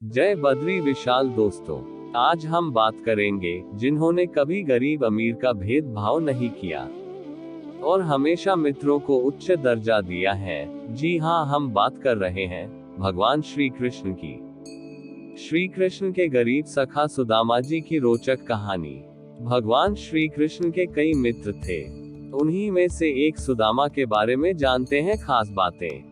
जय बद्री विशाल दोस्तों, आज हम बात करेंगे जिन्होंने कभी गरीब अमीर का भेदभाव नहीं किया और हमेशा मित्रों को उच्च दर्जा दिया है। जी हाँ, हम बात कर रहे हैं भगवान श्री कृष्ण की। श्री कृष्ण के गरीब सखा सुदामा जी की रोचक कहानी। भगवान श्री कृष्ण के कई मित्र थे, उन्हीं में से एक सुदामा के बारे में जानते हैं खास बातें।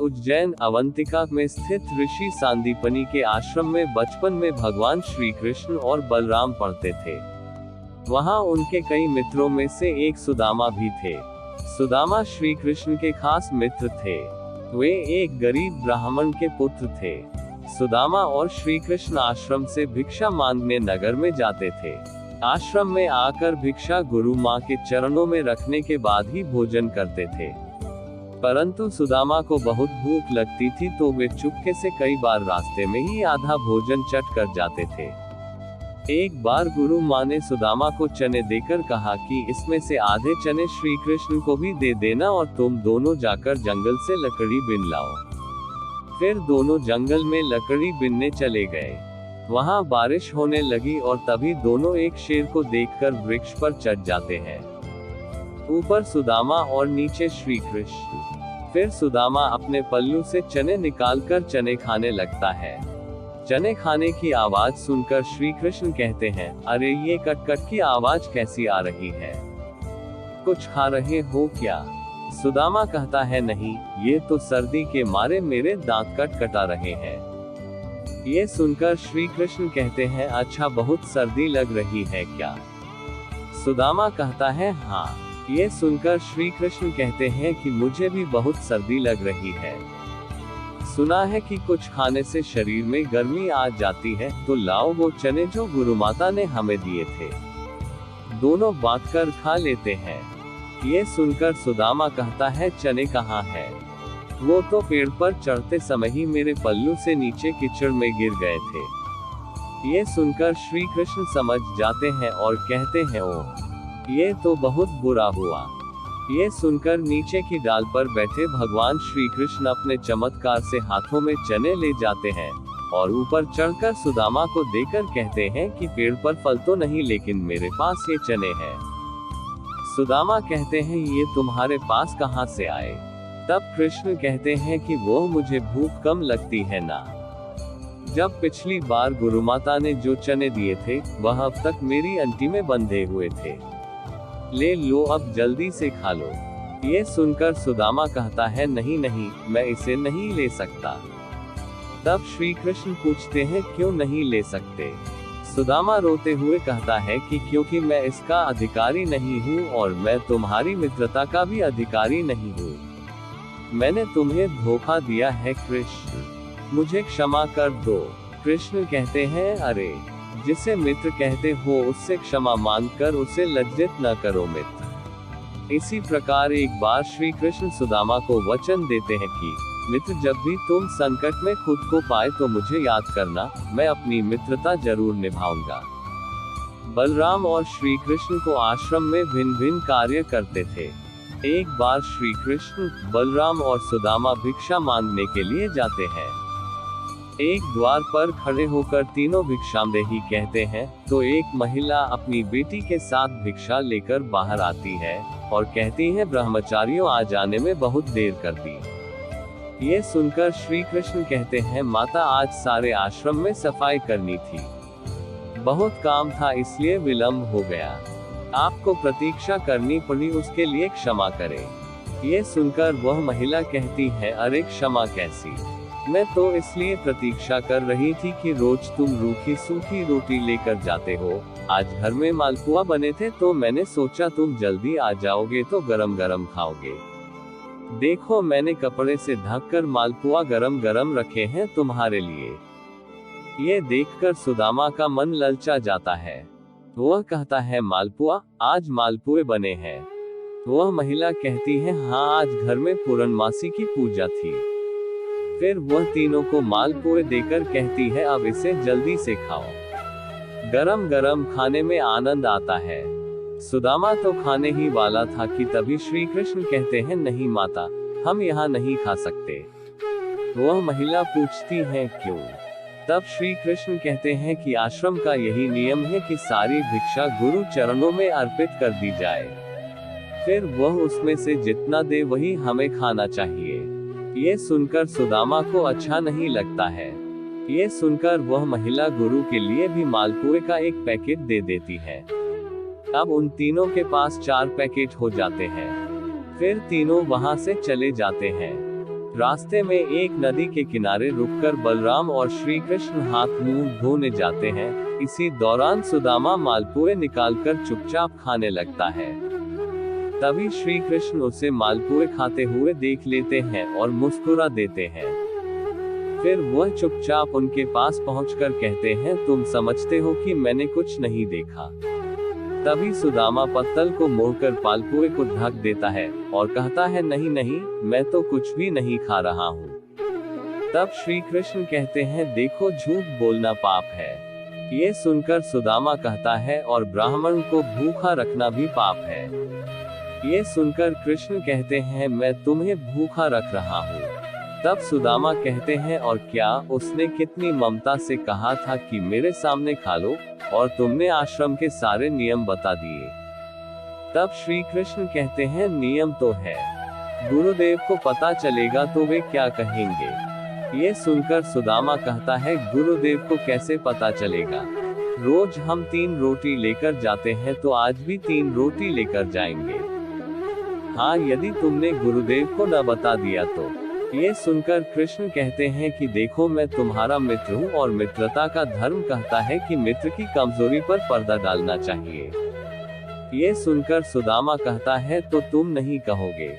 उज्जैन अवंतिका में स्थित ऋषि सांदीपनि के आश्रम में बचपन में भगवान श्री कृष्ण और बलराम पढ़ते थे। वहां उनके कई मित्रों में से एक सुदामा भी थे। सुदामा श्री कृष्ण के खास मित्र थे। वे एक गरीब ब्राह्मण के पुत्र थे। सुदामा और श्री कृष्ण आश्रम से भिक्षा मांगने नगर में जाते थे। आश्रम में आकर भिक्षा गुरु माँ के चरणों में रखने के बाद ही भोजन करते थे। परंतु सुदामा को बहुत भूख लगती थी, तो वे चुपके से कई बार रास्ते में ही आधा भोजन चट कर जाते थे। एक बार गुरु माँ ने सुदामा को चने देकर कहा कि इसमें से आधे चने श्री कृष्ण को भी दे देना और तुम दोनों जाकर जंगल से लकड़ी बिन लाओ। फिर दोनों जंगल में लकड़ी बिनने चले गए। वहां बारिश होने लगी और तभी दोनों एक शेर को देखकर वृक्ष पर चढ़ जाते हैं। ऊपर सुदामा और नीचे श्री कृष्ण। फिर सुदामा अपने पल्लू से चने निकालकर चने खाने लगता है। चने खाने की आवाज सुनकर श्री कृष्ण कहते हैं, अरे ये कटकट की आवाज कैसी आ रही है? कुछ खा रहे हो क्या? सुदामा कहता है, नहीं, ये तो सर्दी के मारे मेरे दांत कटकटा रहे हैं। ये सुनकर श्री कृष्ण कहते हैं, अच्छा, बहुत सर्दी लग रही है क्या? सुदामा कहता है, हाँ। ये सुनकर श्री कृष्ण कहते हैं कि मुझे भी बहुत सर्दी लग रही है। सुना है कि कुछ खाने से शरीर में गर्मी आ जाती है, तो लाओ वो चने जो गुरु माता ने हमें दिए थे, दोनों बांटकर खा लेते हैं। ये सुनकर सुदामा कहता है, चने कहाँ है? वो तो पेड़ पर चढ़ते समय ही मेरे पल्लू से नीचे कीचड़ में गिर गए थे। ये सुनकर श्री कृष्ण समझ जाते हैं और कहते हैं, ओ, ये तो बहुत बुरा हुआ। ये सुनकर नीचे की डाल पर बैठे भगवान श्री कृष्ण अपने चमत्कार से हाथों में चने ले जाते हैं और ऊपर चढ़कर सुदामा को देकर कहते हैं कि पेड़ पर फल तो नहीं, लेकिन मेरे पास ये चने हैं। सुदामा कहते हैं, ये तुम्हारे पास कहाँ से आए? तब कृष्ण कहते हैं कि वो मुझे भूख कम लगती है ना। जब पिछली बार गुरु माता ने जो चने दिए थे वह अब तक मेरी अंटी में बंधे हुए थे, ले लो, अब जल्दी से खा लो। ये सुनकर सुदामा कहता है, नहीं नहीं, मैं इसे नहीं ले सकता। तब श्री कृष्ण पूछते हैं, क्यों नहीं ले सकते? सुदामा रोते हुए कहता है कि क्योंकि मैं इसका अधिकारी नहीं हूँ और मैं तुम्हारी मित्रता का भी अधिकारी नहीं हूँ। मैंने तुम्हें धोखा दिया है कृष्ण, मुझे क्षमा कर दो। कृष्ण कहते हैं, अरे, जिसे मित्र कहते हो उससे क्षमा मांगकर उसे लज्जित न करो मित्र। इसी प्रकार एक बार श्री कृष्ण सुदामा को वचन देते हैं कि मित्र, जब भी तुम संकट में खुद को पाए तो मुझे याद करना, मैं अपनी मित्रता जरूर निभाऊंगा। बलराम और श्री कृष्ण को आश्रम में भिन्न भिन्न कार्य करते थे। एक बार श्री कृष्ण, बलराम और सुदामा भिक्षा मांगने के लिए जाते हैं। एक द्वार पर खड़े होकर तीनों भिक्षामदेही कहते हैं, तो एक महिला अपनी बेटी के साथ भिक्षा लेकर बाहर आती है और कहती है, ब्रह्मचारियों आ जाने में बहुत देर कर दी। ये सुनकर श्री कृष्ण कहते हैं, माता, आज सारे आश्रम में सफाई करनी थी, बहुत काम था, इसलिए विलंब हो गया। आपको प्रतीक्षा करनी पड़ी, उसके लिए क्षमा करें। ये सुनकर वह महिला कहती है, अरे क्षमा कैसी? मैं तो इसलिए प्रतीक्षा कर रही थी कि रोज तुम रूखी सूखी रोटी लेकर जाते हो। आज घर में मालपुआ बने थे तो मैंने सोचा तुम जल्दी आ जाओगे तो गरम गरम खाओगे। देखो, मैंने कपड़े से ढककर मालपुआ गरम गरम रखे हैं तुम्हारे लिए। ये देखकर सुदामा का मन ललचा जाता है। वह कहता है, मालपुआ? आज मालपुए बने हैं? वह महिला कहती है, हाँ, आज घर में पूर्णमासी की पूजा थी। फिर वह तीनों को मालपुए देकर कहती है, अब इसे जल्दी से खाओ, गरम गरम खाने में आनंद आता है। सुदामा तो खाने ही वाला था कि तभी श्री कृष्ण कहते हैं, नहीं माता, हम यहाँ नहीं खा सकते। वह महिला पूछती है, क्यों? तब श्री कृष्ण कहते हैं कि आश्रम का यही नियम है कि सारी भिक्षा गुरु चरणों में अर्पित कर दी जाए, फिर वह उसमें से जितना दे वही हमें खाना चाहिए। ये सुनकर सुदामा को अच्छा नहीं लगता है। ये सुनकर वह महिला गुरु के लिए भी मालपुए का एक पैकेट दे देती है। अब उन तीनों के पास 4 पैकेट हो जाते हैं। फिर तीनों वहां से चले जाते हैं। रास्ते में एक नदी के किनारे रुककर बलराम और श्री कृष्ण हाथ मुंह धोने जाते हैं। इसी दौरान सुदामा मालपुए निकालकर चुपचाप खाने लगता है। तभी श्री कृष्ण उसे मालपुए खाते हुए देख लेते हैं और मुस्कुरा देते हैं। फिर वह चुपचाप उनके पास पहुंचकर कहते हैं, तुम समझते हो कि मैंने कुछ नहीं देखा। तभी सुदामा पत्तल को मोड़कर मालपुए को ढक देता है और कहता है, नहीं नहीं, मैं तो कुछ भी नहीं खा रहा हूँ। तब श्री कृष्ण कहते हैं, देखो झूठ बोलना पाप है। ये सुनकर सुदामा कहता है, और ब्राह्मण को भूखा रखना भी पाप है। ये सुनकर कृष्ण कहते हैं, मैं तुम्हें भूखा रख रहा हूँ। तब सुदामा कहते हैं, और क्या उसने कितनी ममता से कहा था कि मेरे सामने खा लो, और तुमने आश्रम के सारे नियम बता दिए। तब श्री कृष्ण कहते हैं, नियम तो है, गुरुदेव को पता चलेगा तो वे क्या कहेंगे। ये सुनकर सुदामा कहता है, गुरुदेव को कैसे पता चलेगा? रोज हम 3 रोटी लेकर जाते हैं, तो आज भी 3 रोटी लेकर जाएंगे। हाँ, यदि तुमने गुरुदेव को न बता दिया तो। ये सुनकर कृष्ण कहते हैं कि देखो, मैं तुम्हारा मित्र हूँ और मित्रता का धर्म कहता है कि मित्र की कमजोरी पर पर्दा डालना चाहिए। ये सुनकर सुदामा कहता है, तो तुम नहीं कहोगे?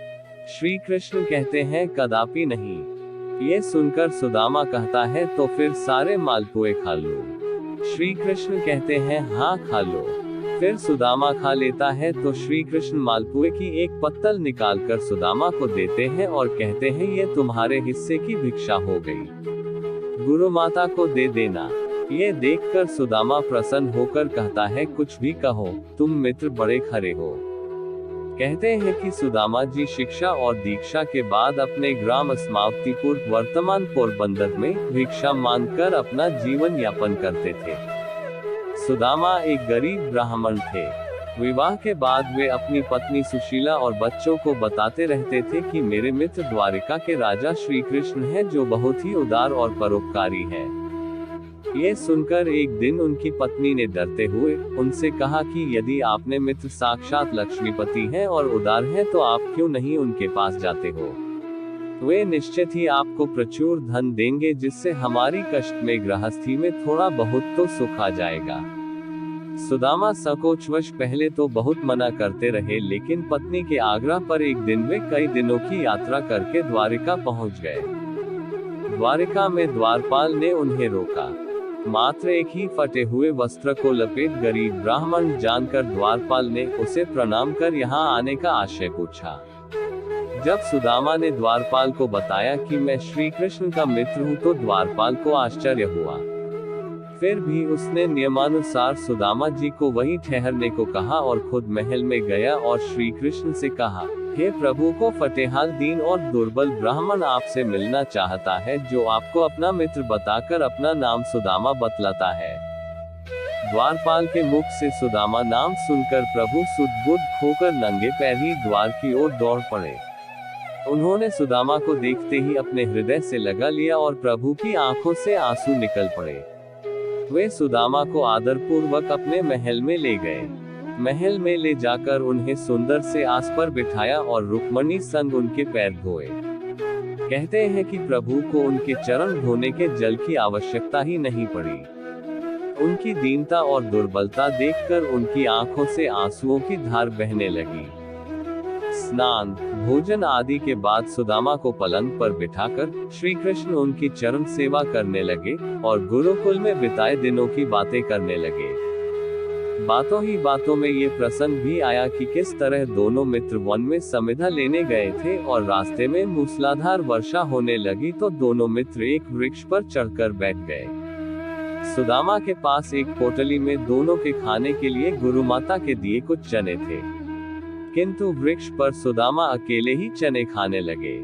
श्री कृष्ण कहते हैं, कदापि नहीं। ये सुनकर सुदामा कहता है, तो फिर सारे मालपुए खा लो। श्री कृष्ण कहते हैं, हाँ खा लो। फिर सुदामा खा लेता है तो श्री कृष्ण मालपुए की एक पत्तल निकालकर सुदामा को देते हैं और कहते हैं, ये तुम्हारे हिस्से की भिक्षा हो गई, गुरु माता को दे देना। ये देखकर सुदामा प्रसन्न होकर कहता है, कुछ भी कहो, तुम मित्र बड़े खरे हो। कहते हैं कि सुदामा जी शिक्षा और दीक्षा के बाद अपने ग्राम समाप्तिपुर वर्तमान पोरबंदर में भिक्षा मांगकर अपना जीवन यापन करते थे। सुदामा एक गरीब ब्राह्मण थे। विवाह के बाद वे अपनी पत्नी सुशीला और बच्चों को बताते रहते थे कि मेरे मित्र द्वारिका के राजा श्री कृष्ण हैं, जो बहुत ही उदार और परोपकारी हैं। ये सुनकर एक दिन उनकी पत्नी ने डरते हुए उनसे कहा कि यदि आपने मित्र साक्षात लक्ष्मीपति हैं और उदार हैं, तो आप क्यों नहीं उनके पास जाते हो? वे निश्चित ही आपको प्रचुर धन देंगे, जिससे हमारी कष्ट में गृहस्थी में थोड़ा बहुत तो सुख आ जाएगा। सुदामा संकोचवश पहले तो बहुत मना करते रहे, लेकिन पत्नी के आग्रह पर एक दिन वे कई दिनों की यात्रा करके द्वारिका पहुंच गए। द्वारिका में द्वारपाल ने उन्हें रोका। मात्र एक ही फटे हुए वस्त्र को लपेट गरीब ब्राह्मण जानकर द्वारपाल ने उसे प्रणाम कर यहाँ आने का आशय पूछा। जब सुदामा ने द्वारपाल को बताया कि मैं श्री कृष्ण का मित्र हूँ, तो द्वारपाल को आश्चर्य हुआ। फिर भी उसने नियमानुसार सुदामा जी को वहीं ठहरने को कहा और खुद महल में गया और श्री कृष्ण से कहा, हे प्रभु, को फटेहाल दीन और दुर्बल ब्राह्मण आपसे मिलना चाहता है, जो आपको अपना मित्र बताकर अपना नाम सुदामा बतलाता है। द्वारपाल के मुख से सुदामा नाम सुनकर प्रभु सुध-बुध खोकर नंगे पैर ही द्वार की ओर दौड़ पड़े। उन्होंने सुदामा को देखते ही अपने हृदय से लगा लिया और प्रभु की आंखों से आंसू निकल पड़े। वे सुदामा को आदरपूर्वक अपने महल में ले गए। महल में ले जाकर उन्हें सुंदर से आस पर बिठाया और रुक्मणी संग उनके पैर धोए। कहते हैं कि प्रभु को उनके चरण धोने के जल की आवश्यकता ही नहीं पड़ी। उनकी दीनता और दुर्बलता देखकर उनकी आंखों से आंसुओं की धार बहने लगी। स्नान, भोजन आदि के बाद सुदामा को पलंग पर बिठाकर श्री कृष्ण उनकी चरण सेवा करने लगे और गुरुकुल में बिताए दिनों की बातें करने लगे। बातों ही बातों में ये प्रसंग भी आया कि किस तरह दोनों मित्र वन में समिधा लेने गए थे और रास्ते में मूसलाधार वर्षा होने लगी, तो दोनों मित्र एक वृक्ष पर चढ़कर बैठ गए। सुदामा के पास एक पोटली में दोनों के खाने के लिए गुरु माता के दिए कुछ चने थे, किंतु वृक्ष पर सुदामा अकेले ही चने खाने लगे।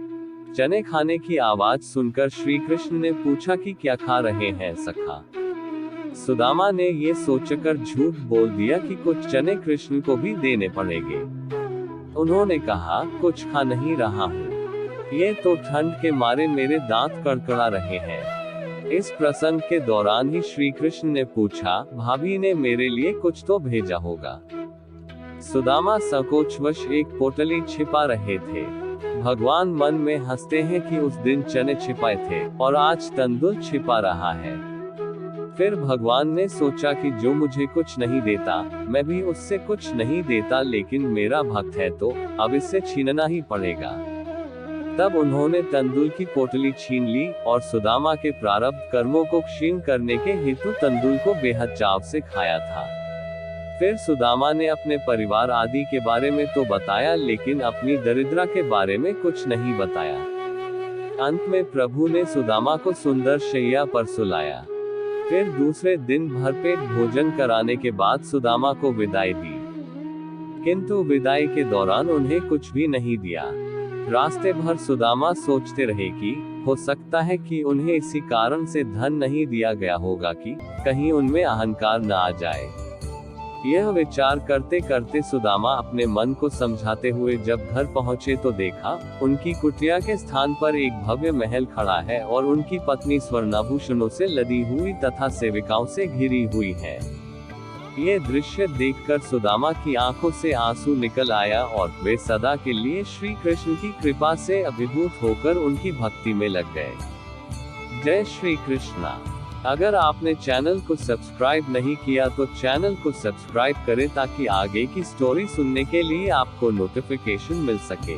चने खाने की आवाज सुनकर श्री कृष्ण ने पूछा कि क्या खा रहे हैं सखा। सुदामा ने ये सोचकर झूठ बोल दिया कि कुछ चने कृष्ण को भी देने पड़ेंगे। उन्होंने कहा, कुछ खा नहीं रहा हूँ, ये तो ठंड के मारे मेरे दांत कड़कड़ा रहे हैं। इस प्रसंग के दौरान ही श्री कृष्ण ने पूछा, भाभी ने मेरे लिए कुछ तो भेजा होगा। सुदामा संकोचवश एक पोटली छिपा रहे थे। भगवान मन में हंसते हैं कि उस दिन चने छिपाए थे और आज तंदुल छिपा रहा है। फिर भगवान ने सोचा कि जो मुझे कुछ नहीं देता, मैं भी उससे कुछ नहीं देता, लेकिन मेरा भक्त है तो अब इससे छीनना ही पड़ेगा। तब उन्होंने तंदुल की पोटली छीन ली और सुदामा के प्रारब्ध कर्मों को क्षीण करने के हेतु तंदुल को बेहद चाव से खाया था। फिर सुदामा ने अपने परिवार आदि के बारे में तो बताया, लेकिन अपनी दरिद्रता के बारे में कुछ नहीं बताया। अंत में प्रभु ने सुदामा को सुंदर शैया पर सुलाया। फिर दूसरे दिन भरपेट भोजन कराने के बाद सुदामा को विदाई दी, किंतु विदाई के दौरान उन्हें कुछ भी नहीं दिया। रास्ते भर सुदामा सोचते रहे कि हो सकता है कि उन्हें इसी कारण से धन नहीं दिया गया होगा कि कहीं उनमें अहंकार न आ जाए। यह विचार करते करते सुदामा अपने मन को समझाते हुए जब घर पहुंचे तो देखा, उनकी कुटिया के स्थान पर एक भव्य महल खड़ा है और उनकी पत्नी स्वर्णाभूषणों से लदी हुई तथा सेविकाओं से घिरी हुई है। ये दृश्य देखकर सुदामा की आंखों से आंसू निकल आया और वे सदा के लिए श्री कृष्ण की कृपा से अभिभूत होकर उनकी भक्ति में लग गए। जय श्री कृष्णा। अगर आपने चैनल को सब्सक्राइब नहीं किया तो चैनल को सब्सक्राइब करें ताकि आगे की स्टोरी सुनने के लिए आपको नोटिफिकेशन मिल सके।